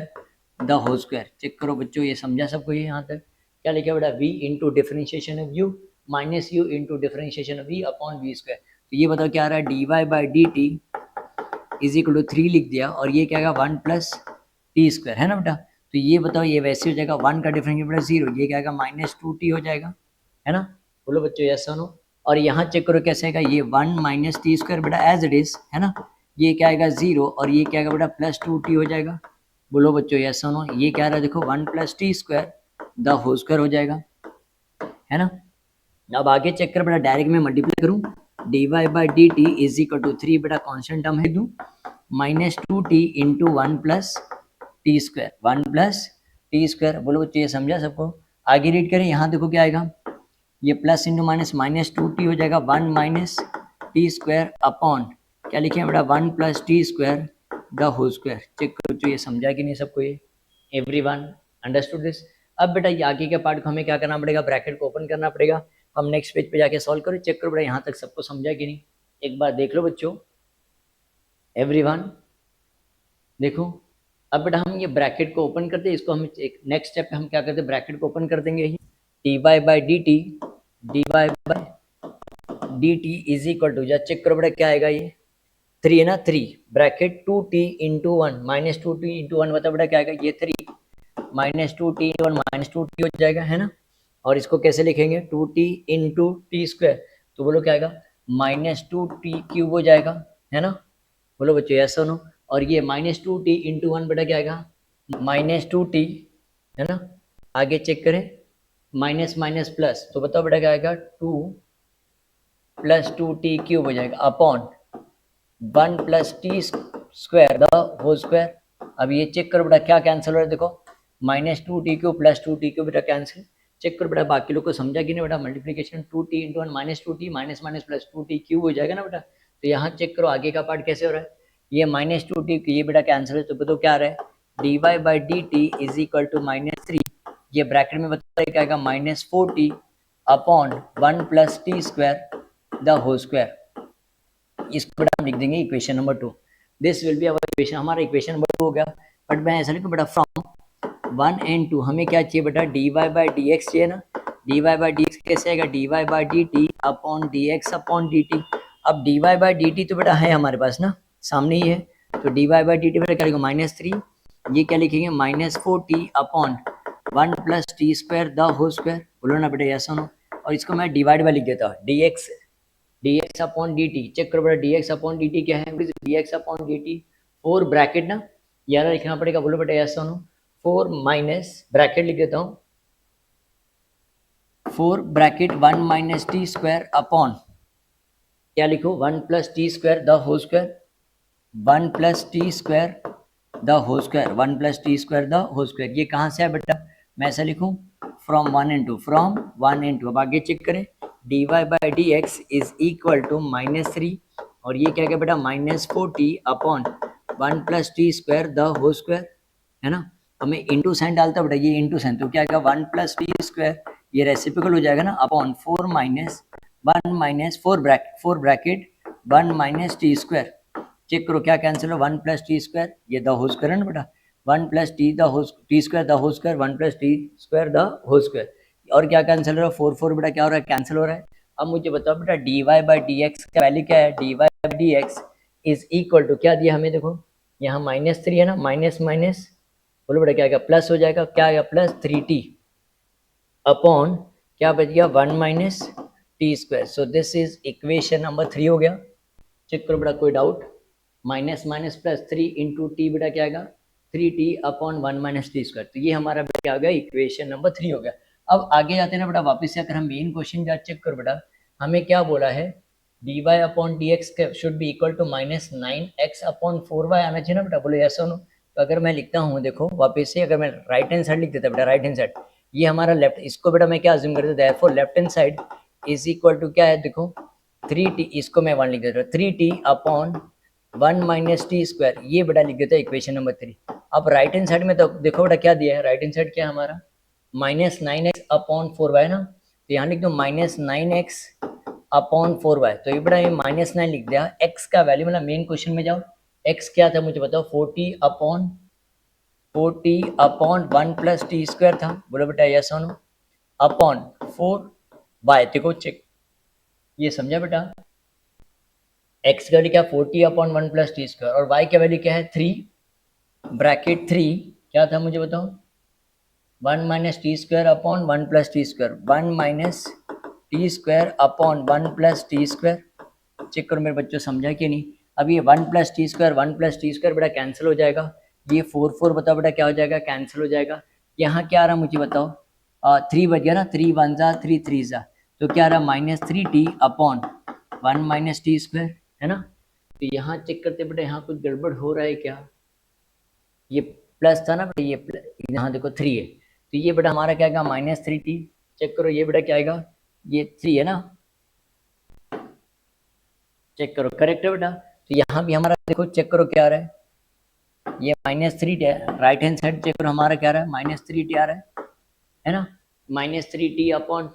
A: the whole square. Check करो बच्चों, ये समझा सबको ये यहाँ तक, क्या लिखा बेटा v into differentiation of u minus u into differentiation of v upon v square. तो ये बताओ क्या आ रहा है dy by dt is equal to 3 लिख दिया, और ये क्या आएगा 1 प्लस t² है ना बेटा, तो ये बताओ ये वैसे हो जाएगा 1 का डिफरेंशिएशन बेटा 0, ये क्या आएगा माइनस 2t हो जाएगा, है ना, बोलो बच्चों यस और नो। और यहाँ चेक करो कैसे आएगा, ये 1 माइनस t² बेटा एज इट इज है ना, ये क्या आएगा 0 और ये क्या आएगा बेटा प्लस 2t हो जाएगा, बोलो बच्चों यस और नो। ये क्या रहा है देखो 1 plus t² the whole square हो जाएगा, है ना। अब आगे चेक कर बेटा, डायरेक्ट में मल्टीप्लाई करूँ dy by dt is equal to 3 बेटा कॉन्स्टेंट टर्म है दूँ minus 2t into 1 plus t², 1 plus t², बोलो बच्चों ये समझा सबको। आगे रीड करें, यहाँ देखो क्या आएगा, ये plus into minus minus 2t हो जाएगा 1 माइनस t² अपॉन क्या लिखे बेटा 1 plus t² the whole square. Check करो बच्चों ये समझा कि नहीं सबको ये, एवरीवन अंडरस्टूड दिस। अब बेटा ये आगे के पार्ट को हमें क्या करना पड़ेगा, ब्रैकेट को ओपन करना पड़ेगा, हम नेक्स्ट पेज पे जाके सॉल्व करो। चेक करो बेटा यहाँ तक सबको समझा कि नहीं, एक बार देख लो बच्चों एवरीवन, देखो। अब बेटा हम ये ब्रैकेट को ओपन करते हैं, इसको हम एक नेक्स्ट स्टेप पे हम क्या करते हैं, ब्रैकेट को ओपन कर देंगे, dy by dt is equal to, जा चेक करो बेटा क्या आएगा, ये 3 है ना, 3 bracket 2t into 1 minus 2t into 1 बताओ बेटा क्या आएगा, ये 3 minus 2t into 1 minus 2t हो जाएगा, है ना। और इसको कैसे लिखेंगे 2t इंटू t², तो बोलो क्या आएगा माइनस 2t³ हो जाएगा, है ना, बोलो बच्चों यस और नो। और ये माइनस 2t इंटू 1 बेटा क्या आएगा माइनस 2t, है ना। आगे चेक करें माइनस माइनस प्लस, तो बताओ बेटा क्या आएगा 2 प्लस 2t³ हो जाएगा upon 1 plus t² the whole square. अब ये चेक करो बेटा क्या कैंसिल हो रहा है, देखो माइनस 2t³ प्लस 2t³ बेटा कैंसिल। चेक करो बेटा बाकी लोग को समझा कि नहीं बेटा, multiplication 2t into 1 minus 2t minus minus plus 2t³ हो जाएगा ना बेटा। तो यहाँ चेक करो आगे का पार्ट कैसे हो रहा है, ये माइनस 2t ये बेटा कैंसिल है, तो बताओ क्या आ रहा है dy by dt is equal to -3, ये ब्रैकेट में बताओ क्या आएगा -4t upon 1 plus t² the whole square. इसको बेटा हम लिख देंगे equation number 2, this will be our equation, हमारा इक्वेशन नंबर 2 हो गया। बट मैं ऐसा लिखूँ बेटा फ्रॉम 1 एंड 2 हमें क्या चाहिए बेटा dy बाई dx चाहिए ना, dy बाई dx कैसे आएगा dy by dt upon dx upon dt। अब dy बाई dt तो बेटा है हमारे पास ना, सामने ही है, तो dy बाई dt बेटा क्या लिखेंगे -3, ये क्या लिखेंगे -4t upon 1 plus t² the whole square, बोलो ना बेटा यस और नो। और इसको मैं डिवाइड बाय लिख देता हूँ dx अपॉन dt। चेक करो बेटा dx अपॉन dt क्या है, dx अपॉन dt 4 ब्रैकेट ना, ये वाला लिखना पड़ेगा, बोलो बेटा यस और नो। 4 माइनस ब्रैकेट लिख देता हूँ 4 ब्रैकेट 1 माइनस t² अपॉन क्या लिखो 1 plus t² the whole square, 1 plus t² the whole square, 1 plus t² the whole square. ये कहाँ से है बेटा, मैं ऐसा लिखूँ फ्रॉम 1 एंड 2, फ्रॉम 1 एंड 2। अब आगे चेक करें dy by dx is equal to -3, और ये क्या है बेटा -4t upon 1 plus t² the whole square, है ना। हमें इंटू साइन डालता बेटा, ये इंटू साइन, तो क्या आएगा 1 प्लस t², ये रेसिप्रोकल हो जाएगा ना, upon 4 bracket 1 minus t², check करो क्या कैंसिल हो, 1 प्लस टी स्क्वायर, ये द होल स्क्वायर है ना बेटा, 1 plus t square the whole square, 1 plus t square the whole square, और क्या कैंसिल हो रहा है, 4 बेटा क्या हो रहा है, कैंसिल हो रहा है। अब मुझे बताओ बेटा d y by D x का वैल्यू क्या है, d y by D x is equal to क्या दिया हमें, देखो यहाँ -3 है ना, माइनस माइनस बोलो बेटा क्या आएगा, प्लस हो जाएगा, क्या आएगा प्लस 3t अपॉन क्या बच गया 1 minus T square. So this is equation number 3 हो गया। चेक करो बेटा कोई doubt, minus minus plus 3 into T बेटा क्या आएगा 3t upon 1 minus T square. तो ये हमारा बेटा क्या हो गया, इक्वेशन नंबर 3 हो गया। अब आगे जाते हैं ना बेटा, वापस से अगर हम मेन क्वेश्चन जा चेक करो बेटा, हमें क्या बोला है, d Y upon D x should be equal to -9x upon 4y आना चाहिए ना बेटा, बोलो यस और नो। तो अगर मैं लिखता हूँ देखो वापस से, अगर मैं राइट हैंड साइड लिख देता बेटा, राइट हैंड साइड ये हमारा लेफ्ट, इसको बेटा मैं क्या अज्यूम कर देता, therefore left hand side is equal to क्या है, देखो 3t, इसको मैं 1 लिख देता हूँ, 3t upon 1 minus T square, ये बेटा लिख देता है इक्वेशन नंबर 3। अब राइट हैंड साइड में तो देखो बेटा क्या दिया है, राइट हैंड साइड क्या है हमारा -9x अपॉन 4y ना, तो यहाँ लिख दो -9x अपॉन 4y। तो ये बेटा ये -9 लिख दिया, x का वैल्यू मतलब मेन क्वेश्चन में जाओ, x क्या था मुझे बताओ, 40 अपॉन 1 प्लस टी स्क्वायर था, बोलो बेटा यस और नो, अपॉन 4y, देखो चेक ये समझा बेटा, x का वैल्यू क्या 40 अपॉन 1 प्लस टी स्क्वायर, और y का वैल्यू क्या है 3 ब्रैकेट 3 क्या था मुझे बताओ 1 minus T square upon 1 plus t square, 1 minus T square upon 1 plus t square. Check करो मेरे बच्चों समझा कि नहीं, अब ये 1 प्लस टी स्क्वायर बेटा कैंसिल हो जाएगा, ये 4 बताओ बेटा क्या हो जाएगा, कैंसिल हो जाएगा। यहाँ क्या आ रहा मुझे बताओ 3 बच गया ना, 3 1 जा 3 3 जा, तो क्या आ रहा -3t upon 1 minus T square है ना। तो यहाँ चेक करते बेटा यहाँ कुछ गड़बड़ हो रहा है क्या, ये प्लस था ना बेटा, ये यहाँ देखो 3 है, तो ये बेटा हमारा क्या आएगा -3t। चेक करो ये बेटा क्या आएगा, ये 3 है ना, चेक करो करेक्ट है बेटा। तो यहाँ भी हमारा देखो चेक करो क्या आ रहा है, ये -3t है, राइट हैंड साइड चेक करो हमारा क्या आ रहा है -3t आ रहा है ना, -3t upon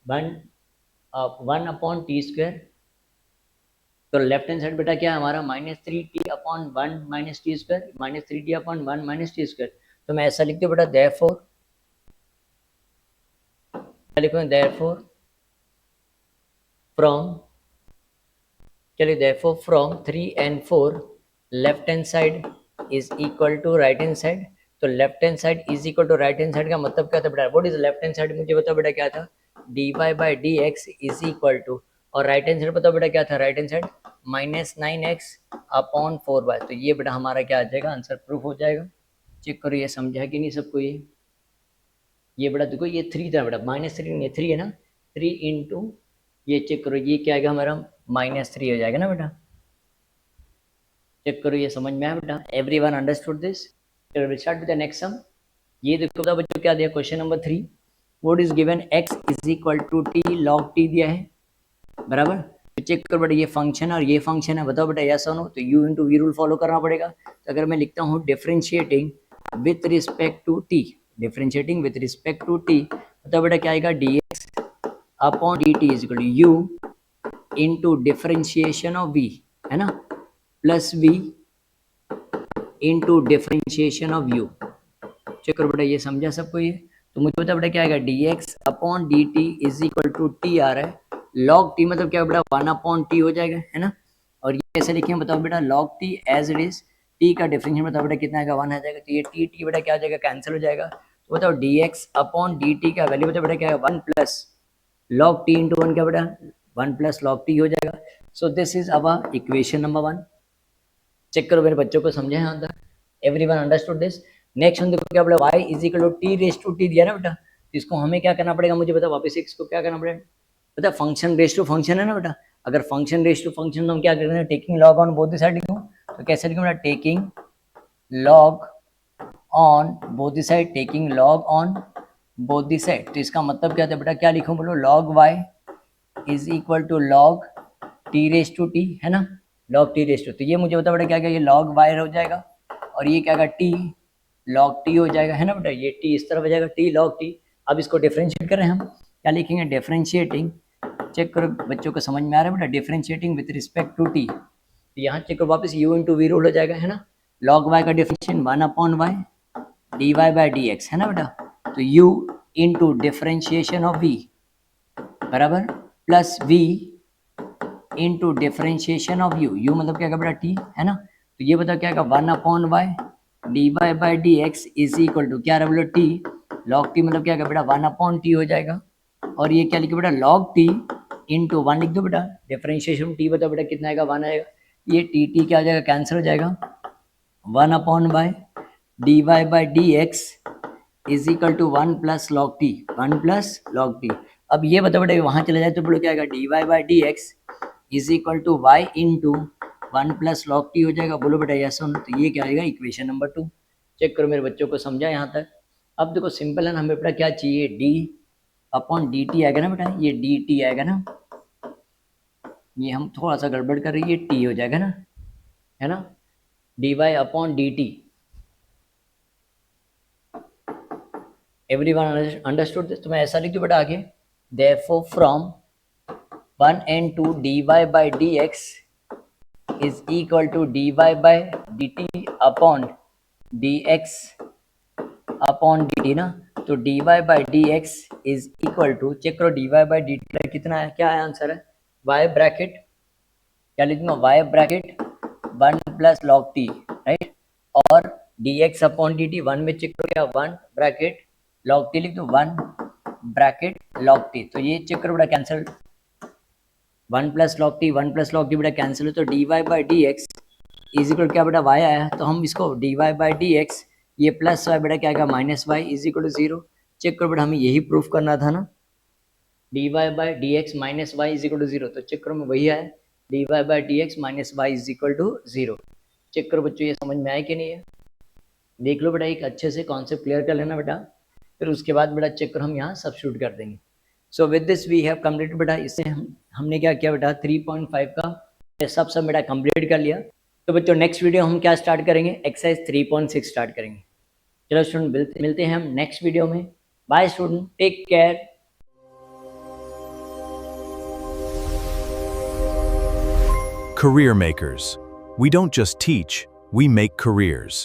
A: 1 upon T square. तो लेफ्ट हैंड साइड बेटा क्या है हमारा -3t upon 1 minus T square, -3t upon 1 minus T square. तो मैं ऐसा लिखती हूँ बेटा देयरफॉर, क्या लिखूँ देयरफॉर फ्रॉम, चलिए therefore from 3 and 4 left hand side is equal to right hand side. तो left hand side is equal to right hand side का मतलब क्या था बेटा, what is left hand side मुझे बताओ बेटा क्या था, d y by D x is equal to, और राइट हैंड साइड बताओ बेटा क्या था, right hand side -9x upon 4y। तो ये बेटा हमारा क्या आ जाएगा, आंसर प्रूफ हो जाएगा। चेक करो ये समझा कि नहीं सबको, ये बेटा देखो ये 3 था बेटा, -3 नहीं 3 है ना, 3 इंटू ये चेक करो ये क्या आएगा हमारा -3 हो जाएगा ना बेटा। चेक करो ये समझ में आया बेटा, एवरीवन अंडरस्टूड दिस। चलो start with the next sum. ये देखो बेटा बच्चों क्या दिया question number 3, what is given x is equal to t log t दिया है बराबर। तो चेक करो बेटा ये फंक्शन और ये फंक्शन है, बताओ बेटा यस और नो। तो u into v rule follow करना पड़ेगा। तो अगर मैं लिखता हूँ differentiating with respect to t, differentiating with respect to t, बताओ बेटा क्या आएगा dx upon dt is equal to u into differentiation of v है ना, plus v into differentiation of u। Check करो बेटा ये समझा सबको ये। तो मुझे बता बेटा क्या आएगा dx upon dt is equal to t आ रहा है, log t मतलब क्या बेटा 1 अपॉन t हो जाएगा है ना। और ये कैसे लिखें बताओ बेटा, log t as it is, t का डिफरेंशियल बताओ बेटा कितना आएगा 1 आ जाएगा। तो ये t बेटा क्या आ जाएगा, कैंसिल हो जाएगा। तो बताओ dx अपॉन dt का वैल्यू बताओ बेटा क्या है 1 प्लस log t इंटू 1 क्या बेटा 1 प्लस log t हो जाएगा। So this is our equation number 1। Check करो मेरे बच्चों को समझे यहाँ तक, एवरीवन अंडरस्टूड दिस। नेक्स्ट हम देखो क्या बोला, y is equal to t raise to t दिया ना बेटा, तो इसको हमें क्या करना पड़ेगा मुझे बता, वापस इसको क्या करना पड़ेगा बता, फंक्शन रेस टू फंक्शन है ना बेटा। अगर फंक्शन रेस टू फंक्शन तो हम क्या करते हैं, taking log on both the side लिखूं। तो कैसे लिखूं बेटा, taking log on both the side, taking log on both the side. तो इसका मतलब क्या था बेटा, क्या लिखूं बोलो, log y is equal to log t raise to t है ना, लॉग टी रेस टू। तो ये मुझे बता बेटा क्या क्या, ये लॉग y हो जाएगा और ये क्या टी log t हो जाएगा है ना बेटा, ये t इस तरफ हो जाएगा t log t। अब इसको डिफरेंशिएट करें हम, क्या लिखेंगे डिफरेंशिएटिंग, चेक करो बच्चों को समझ में आ रहा है बेटा, differentiating with respect to t तो यहाँ चेक करो वापस u इंटू वी रोल हो जाएगा, है ना। log y का differentiation 1/y dy by D x, है ना बेटा। तो u into differentiation of v बराबर plus v into differentiation of u मतलब क्या बेटा t, है ना। तो ये बताओ क्या 1/y dy by D x is equal to क्या बोलो t log t मतलब क्या बेटा 1/t हो जाएगा। और ये क्या लिखे बेटा log t इंटू 1 लिख दो बेटा, डिफरेंशिएशन t बताओ बेटा कितना आएगा 1 आएगा। ये t क्या हो जाएगा कैंसिल हो जाएगा, 1/y dy by D x is equal to 1 plus log t, 1 plus log t. अब ये बताओ बेटा वहाँ चले जाए तो बोलो क्या आएगा dy by D x is equal to y into 1 plus log t हो जाएगा। बोलो बेटा यस और नो। तो ये क्या आएगा इक्वेशन नंबर 2। चेक करो मेरे बच्चों को समझा यहाँ तक। अब देखो सिंपल है ना, हमें बेटा क्या चाहिए डी अपॉन डी टी आएगा ना बेटा, ये डी टी आएगा ना, ये हम थोड़ा सा गड़बड़ कर रही है, ये टी हो जाएगा ना, है ना, d Y upon D t. Everyone understood this. तो मैं ऐसा लिख दूं बेटा आगे, therefore from 1 and 2 dy by dx is equal to dy by dt upon dx upon dt ना। तो dy by dx is equal to check करो dy by dt कितना है, क्या है आंसर है y ब्रैकेट, क्या लिखूंगा y bracket 1 plus log t, right. और dx अपॉन dt 1 में चेक करो क्या 1 ब्रैकेट log t लिख दो 1 ब्रैकेट log t। तो ये चेक करो बेटा cancel, 1 plus log t 1 plus log t बेटा कैंसिल हो। तो d y by D x is equal क्या बेटा वाई आया, तो हम इसको d y by D x ये प्लस वाई बेटा क्या आएगा minus y is equal to 0। Check करो बेटा हमें यही प्रूफ करना था ना, d y by D x minus y is equal to 0। तो चेक करो मैं वही आया d y by D x minus y is equal to 0। Check करो बच्चों ये समझ में आया कि नहीं है, देख लो बेटा एक अच्छे से कॉन्सेप्ट क्लियर कर लेना बेटा, फिर उसके बाद बेटा चेक करो हम यहाँ सब्स्टिट्यूट कर देंगे। So with this we have completed बेटा, इससे हमने क्या किया बेटा 3.5 का सब बेटा कंप्लीट कर लिया। तो बच्चों नेक्स्ट वीडियो हम क्या स्टार्ट करेंगे, एक्सरसाइज 3.6 स्टार्ट करेंगे। चलो स्टूडेंट मिलते हैं हम नेक्स्ट वीडियो में। Bye student, take care.
B: Career makers. We don't just teach, we make careers.